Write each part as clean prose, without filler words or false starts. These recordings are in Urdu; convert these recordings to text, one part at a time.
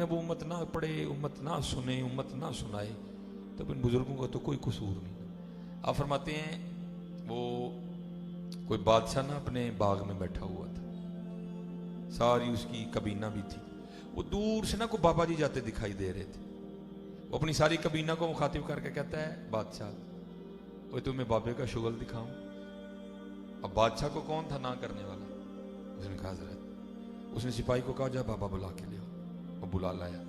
اب امت نہ پڑھے، امت نہ سنے، امت نہ سنائے، تب ان بزرگوں کا تو کوئی قصور نہیں۔ آپ فرماتے ہیں وہ کوئی بادشاہ نا اپنے باغ میں بیٹھا ہوا تھا، ساری اس کی کابینہ بھی تھی، وہ دور سے نا کوئی بابا جی جاتے دکھائی دے رہے تھے، وہ اپنی ساری کابینہ کو مخاطب کر کے کہتا ہے بادشاہ وہ تمہیں بابے کا شغل دکھاؤں۔ اب بادشاہ کو کون تھا نہ کرنے والا؟ اس نے کہا حضرت، اس نے سپاہی کو کہا جا بابا بلا کے لے آؤ، وہ بلا لایا۔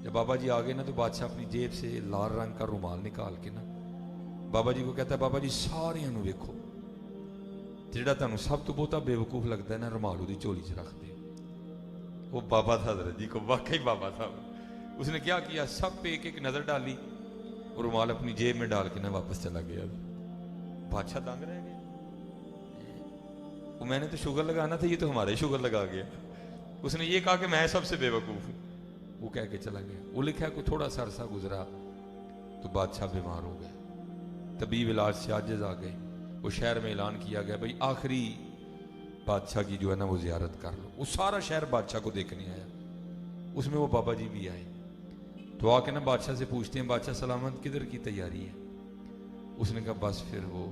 جب بابا جی آگے نا تو بادشاہ اپنی جیب سے لال رنگ کا رومال نکال کے نا بابا جی کو کہتا ہے بابا جی سارے انو ویکھو، جڑا تانوں سب تو بہتا بے وقوف لگتا ہے نا رومال دی چولی چ رکھ دے۔ وہ بابا تھا حضرت جی کو، واقعی بابا تھا۔ اس نے کیا کیا، سب پہ ایک ایک نظر ڈالی، وہ رومال اپنی جیب میں ڈال کے نا واپس چلا گیا۔ بادشاہ دنگ رہ گیا، وہ میں نے تو شوگر لگانا تھا، یہ تو ہمارے شوگر لگا گیا۔ اس نے یہ کہا کہ میں سب سے بے وقوف ہوں، وہ کہہ کے چلا گیا۔ وہ لکھا کوئی تھوڑا سا عرصہ گزرا تو بادشاہ بیمار ہو گئے، طبیب علاج سے عاجز آ گئے۔ وہ شہر میں اعلان کیا گیا بھئی آخری بادشاہ کی جو ہے نا وہ زیارت کر لو۔ وہ سارا شہر بادشاہ کو دیکھنے آیا، اس میں وہ بابا جی بھی آئے تو آ کے نا بادشاہ سے پوچھتے ہیں بادشاہ سلامت کدھر کی تیاری ہے؟ اس نے کہا بس پھر وہ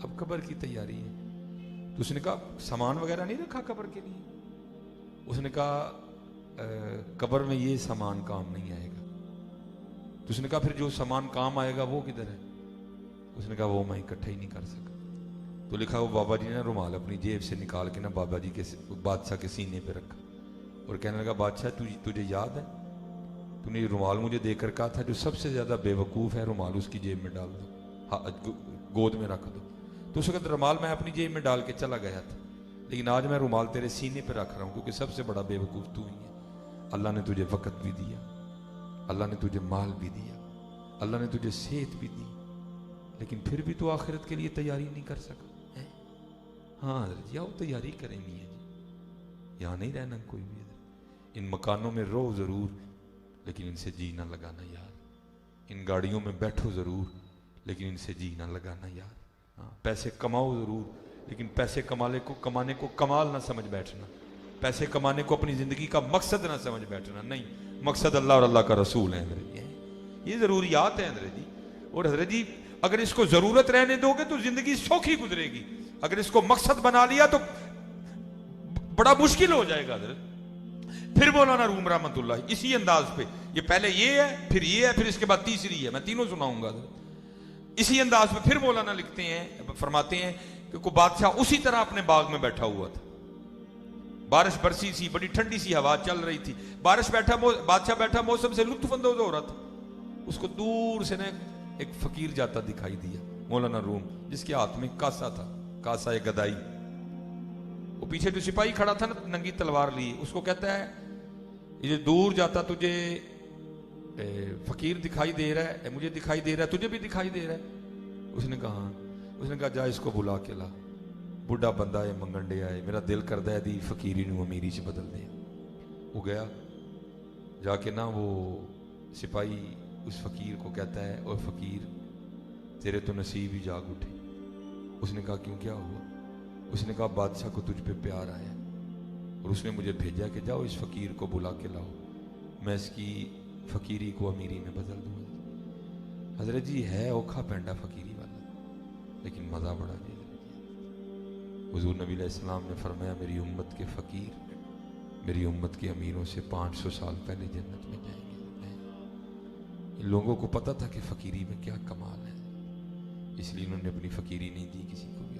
اب قبر کی تیاری ہے۔ تو اس نے کہا سامان وغیرہ نہیں رکھا قبر کے لیے؟ اس نے کہا قبر میں یہ سامان کام نہیں آئے گا۔ تو اس نے کہا پھر جو سامان کام آئے گا وہ کدھر ہے؟ اس نے کہا وہ میں اکٹھا ہی نہیں کر سکا۔ تو لکھا وہ بابا جی نے رومال اپنی جیب سے نکال کے نا بابا جی کے بادشاہ کے سینے پہ رکھا اور کہنے لگا بادشاہ تجھے یاد ہے تو نے یہ رومال مجھے دے کر کہا تھا جو سب سے زیادہ بے وقوف ہے رومال اس کی جیب میں ڈال دو، گود میں رکھ دو۔ تو اس وقت رومال میں اپنی جیب میں ڈال کے چلا گیا تھا، لیکن آج میں رومال تیرے سینے پہ رکھ رہا ہوں کیونکہ سب سے بڑا بے وقوف تو ہی ہے۔ اللہ نے تجھے وقت بھی دیا، اللہ نے تجھے مال بھی دیا، اللہ نے تجھے صحت بھی دی، لیکن پھر بھی تو آخرت کے لیے تیاری نہیں کر سکا۔ ہاں حضرت جی آؤ تیاری کریں گے جی، یہاں نہیں رہنا کوئی بھی۔ حضرت ان مکانوں میں رہو ضرور لیکن ان سے جی نہ لگانا یار، ان گاڑیوں میں بیٹھو ضرور لیکن ان سے جی نہ لگانا یار، ہاں پیسے کماؤ ضرور لیکن پیسے کمانے کو کمال نہ سمجھ بیٹھنا، پیسے کمانے کو اپنی زندگی کا مقصد نہ سمجھ بیٹھنا، نہیں، مقصد اللہ اور اللہ کا رسول ہے حضرت جی، یہ ضروریات ہیں حضرت جی۔ اور حضرت جی اگر اس کو ضرورت رہنے دو گے تو زندگی سوکھی گزرے گی، اگر اس کو مقصد بنا لیا تو بڑا مشکل ہو جائے گا حضرت۔ پھر مولانا روم رحمت اللہ اسی انداز پہ، یہ پہلے یہ ہے پھر یہ ہے پھر اس کے بعد تیسری ہے، میں تینوں سناؤں گا حضرت۔ اسی انداز پہ پھر مولانا لکھتے ہیں فرماتے ہیں کہ کوئی بادشاہ اسی طرح اپنے باغ میں بیٹھا ہوا تھا، بارش برسی سی، بڑی ٹھنڈی سی ہوا چل رہی تھی، بادشاہ بیٹھا موسم سے لطف اندوز ہو رہا تھا۔ اس کو دور سے نا ایک فقیر جاتا دکھائی دیا، مولانا روم، جس کے ہاتھ میں کاسا تھا، کاسا ایک گدائی۔ وہ پیچھے جو سپاہی کھڑا تھا نا ننگی تلوار لی، اس کو کہتا ہے یہ دور جاتا تجھے فقیر دکھائی دے رہا ہے، مجھے دکھائی دے رہا ہے، تجھے بھی دکھائی دے رہا ہے؟ اس نے کہا ہاں۔ اس نے کہا جا اس کو بلا کے لا، بڑھا بندہ ہے منگنڈے آئے، میرا دل کردا ہے دی فقیری نو امیری سے بدل دے۔ وہ گیا، جا کے نا وہ سپاہی اس فقیر کو کہتا ہے اوہ فقیر تیرے تو نصیب ہی جاگ اٹھے۔ اس نے کہا کیوں کیا ہوا؟ اس نے کہا بادشاہ کو تجھ پہ پیار آیا اور اس نے مجھے بھیجا کہ جاؤ اس فقیر کو بلا کے لاؤ، میں اس کی فقیری کو امیری میں بدل دوں۔ حضرت جی ہے اوکھا پینڈا فقیری والا لیکن مزہ بڑا جی۔ حضور نبی علیہ السلام نے فرمایا میری امت کے فقیر میری امت کے امیروں سے 500 سال پہلے جنت میں جائیں گے۔ ان لوگوں کو پتہ تھا کہ فقیری میں کیا کمال ہے، اس لیے انہوں نے اپنی فقیری نہیں دی کسی کو بھی۔